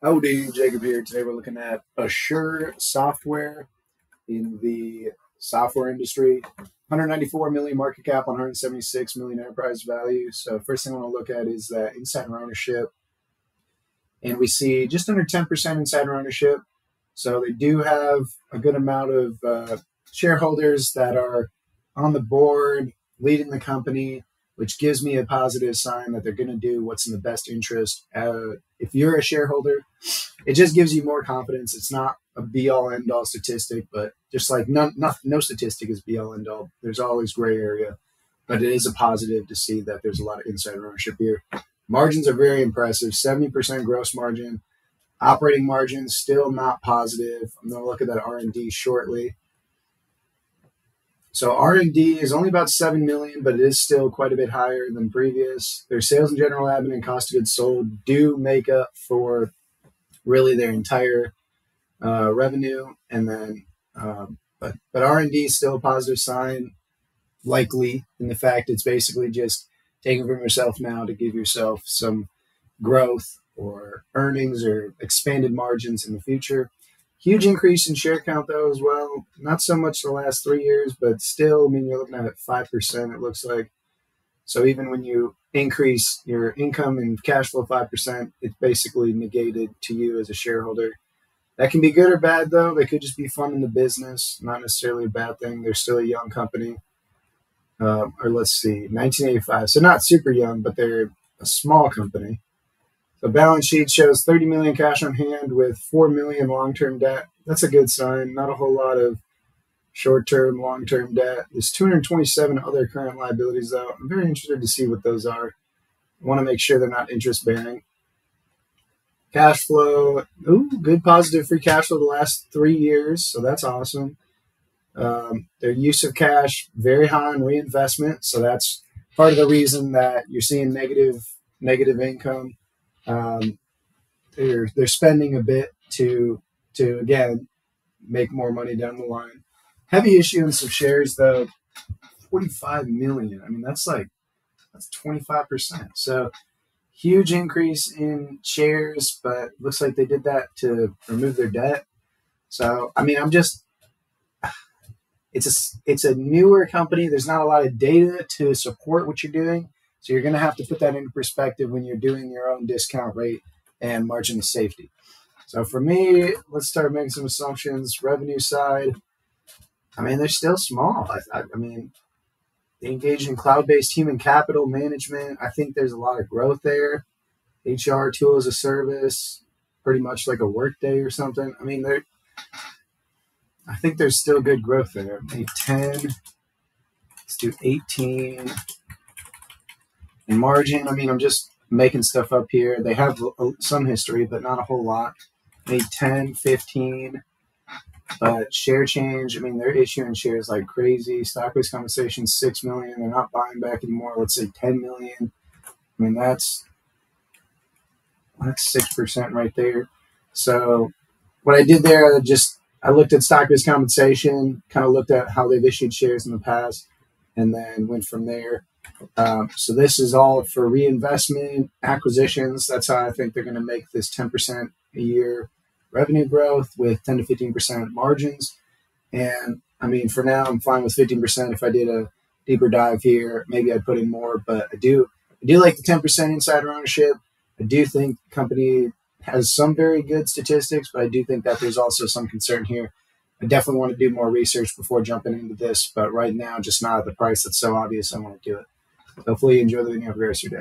Howdy, Jacob here. Today we're looking at Asure Software in the software industry. 194 million market cap on 176 million enterprise value. So first thing I want to look at is that insider ownership. And we see just under 10% insider ownership. So they do have a good amount of shareholders that are on the board, leading the company, which gives me a positive sign that they're going to do what's in the best interest. If you're a shareholder, it just gives you more confidence. It's not a be-all, end-all statistic, but just like no statistic is be-all, end-all. There's always gray area, but it is a positive to see that there's a lot of insider ownership here. Margins are very impressive, 70% gross margin. Operating margin still not positive. I'm going to look at that R&D shortly. So R&D is only about 7 million, but it is still quite a bit higher than previous. Their sales and general admin and cost of goods sold do make up for really their entire revenue. And then, but R&D is still a positive sign, likely in the fact it's basically just taking from yourself now to give yourself some growth or earnings or expanded margins in the future. Huge increase in share count, though, as well. Not so much the last 3 years, but still, I mean, you're looking at 5%, it looks like. So even when you increase your income and cash flow 5%, it's basically negated to you as a shareholder. That can be good or bad, though. They could just be funding the business, not necessarily a bad thing. They're still a young company. Or let's see, 1985. So not super young, but they're a small company. The balance sheet shows 30 million cash on hand with 4 million long-term debt. That's a good sign. Not a whole lot of short-term, long-term debt. There's 227 other current liabilities, though. I'm very interested to see what those are. I want to make sure they're not interest-bearing. Cash flow, good positive free cash flow the last 3 years, so that's awesome. Their use of cash, very high on reinvestment, so that's part of the reason that you're seeing negative income. They're spending a bit to again make more money down the line. Heavy issuance of shares, though, 45 million. I mean, that's 25%. So huge increase in shares, but looks like they did that to remove their debt. So I mean, it's a newer company. There's not a lot of data to support what you're doing. So you're going to have to put that into perspective when you're doing your own discount rate and margin of safety. So for me, let's start making some assumptions. Revenue side, I mean, they're still small. I mean, they engage in cloud-based human capital management. I think there's a lot of growth there. HR tool as a service, pretty much like a Workday or something. I mean, I think there's still good growth there. Maybe 10. Let's do 18. And margin, I mean, I'm just making stuff up here. They have some history, but not a whole lot. Maybe 10, 15. But share change, I mean, they're issuing shares like crazy. Stock-based compensation, 6 million. They're not buying back anymore. Let's say 10 million. I mean, that's 6% right there. So what I did there, I looked at stock-based compensation, kind of looked at how they've issued shares in the past, and then went from there. So this is all for reinvestment, acquisitions. That's how I think they're going to make this 10% a year revenue growth with 10 to 15% margins. And I mean, for now, I'm fine with 15%. If I did a deeper dive here, maybe I'd put in more, but I do like the 10% insider ownership. I do think the company has some very good statistics, but I do think that there's also some concern here. I definitely want to do more research before jumping into this, but right now, just not at the price that's so obvious, I want to do it. Hopefully you enjoy the video. Have a great rest of your day.